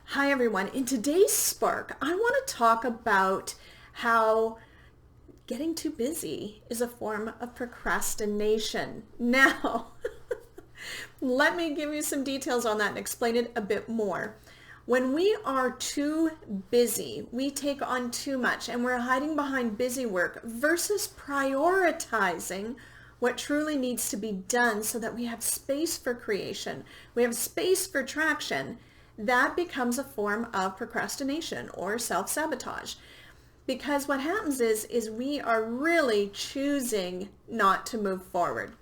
Hi everyone. In today's Spark, I want to talk about how getting too busy is a form of procrastination. Now, let me give you some details on that and explain it a bit more. When we are too busy, we take on too much and we're hiding behind busy work versus prioritizing what truly needs to be done so that we have space for creation, we have space for traction. That becomes a form of procrastination or self-sabotage. Because what happens is we are really choosing not to move forward.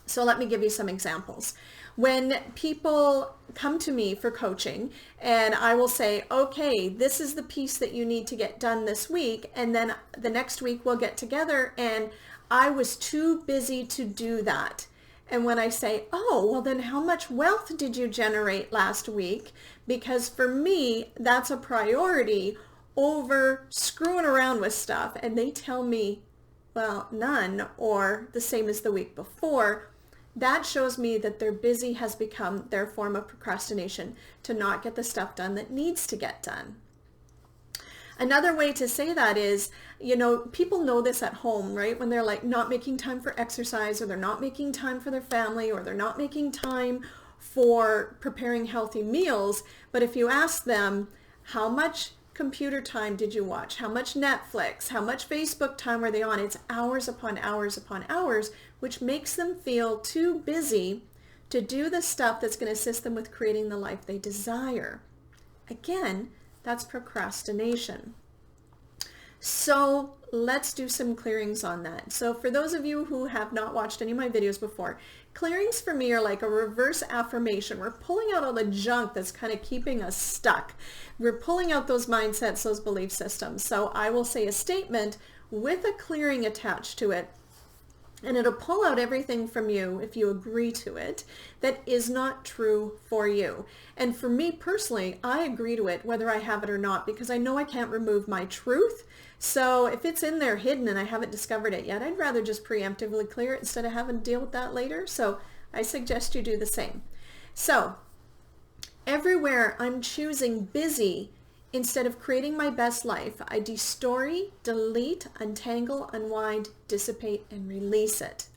So let me give you some examples. When people come to me for coaching and I will say, okay, this is the piece that you need to get done this week, and then the next week we'll get together and I was too busy to do that. And when I say, oh, well then how much wealth did you generate last week? Because for me, that's a priority over screwing around with stuff. And they tell me, well, none, or the same as the week before. That shows me that their busy has become their form of procrastination to not get the stuff done that needs to get done. Another way to say that is, people know this at home, right? When they're like not making time for exercise, or they're not making time for their family, or they're not making time for preparing healthy meals. But if you ask them, how much computer time did you watch? How much Netflix? How much Facebook time were they on? It's hours upon hours upon hours, which makes them feel too busy to do the stuff that's going to assist them with creating the life they desire. Again, that's procrastination. So let's do some clearings on that. So for those of you who have not watched any of my videos before, clearings for me are like a reverse affirmation. We're pulling out all the junk that's kind of keeping us stuck. We're pulling out those mindsets, those belief systems. So I will say a statement with a clearing attached to it, and it'll pull out everything from you, if you agree to it, that is not true for you. And for me personally, I agree to it whether I have it or not, because I know I can't remove my truth. So if it's in there hidden and I haven't discovered it yet, I'd rather just preemptively clear it instead of having to deal with that later. So I suggest you do the same. So everywhere I'm choosing busy instead of creating my best life, I destory, delete, untangle, unwind, dissipate, and release it.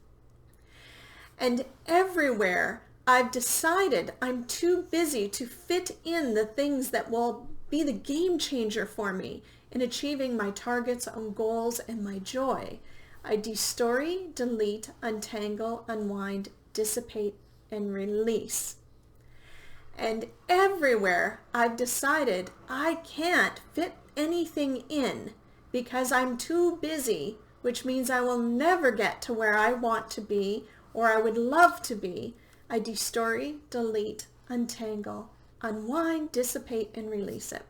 And everywhere I've decided I'm too busy to fit in the things that will be the game changer for me in achieving my targets and goals and my joy, I destory, delete, untangle, unwind, dissipate, and release. And everywhere I've decided I can't fit anything in because I'm too busy, which means I will never get to where I want to be or I would love to be, I destory, delete, untangle, unwind, dissipate, and release it.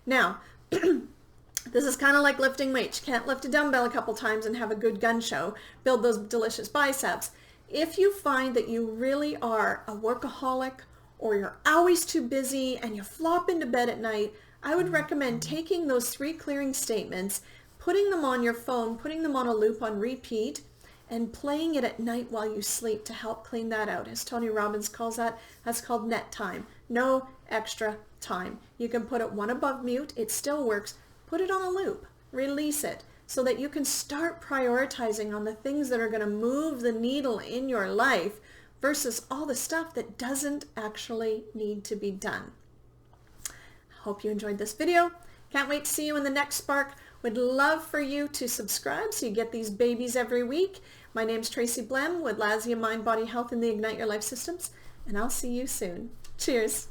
Now, this is kind of like lifting weights. You can't lift a dumbbell a couple times and have a good gun show, build those delicious biceps. If you find that you really are a workaholic, or you're always too busy and you flop into bed at night, I would recommend taking those 3 clearing statements, putting them on your phone, putting them on a loop on repeat, and playing it at night while you sleep to help clean that out. As Tony Robbins calls that, that's called net time. No extra time. You can put it one above mute. It still works. Put it on a loop. Release it so that you can start prioritizing on the things that are going to move the needle in your life versus all the stuff that doesn't actually need to be done. Hope you enjoyed this video. Can't wait to see you in the next Spark. Would love for you to subscribe so you get these babies every week. My name's Tracy Blehm with Lazia Mind, Body, Health, and the Ignite Your Life Systems, and I'll see you soon. Cheers.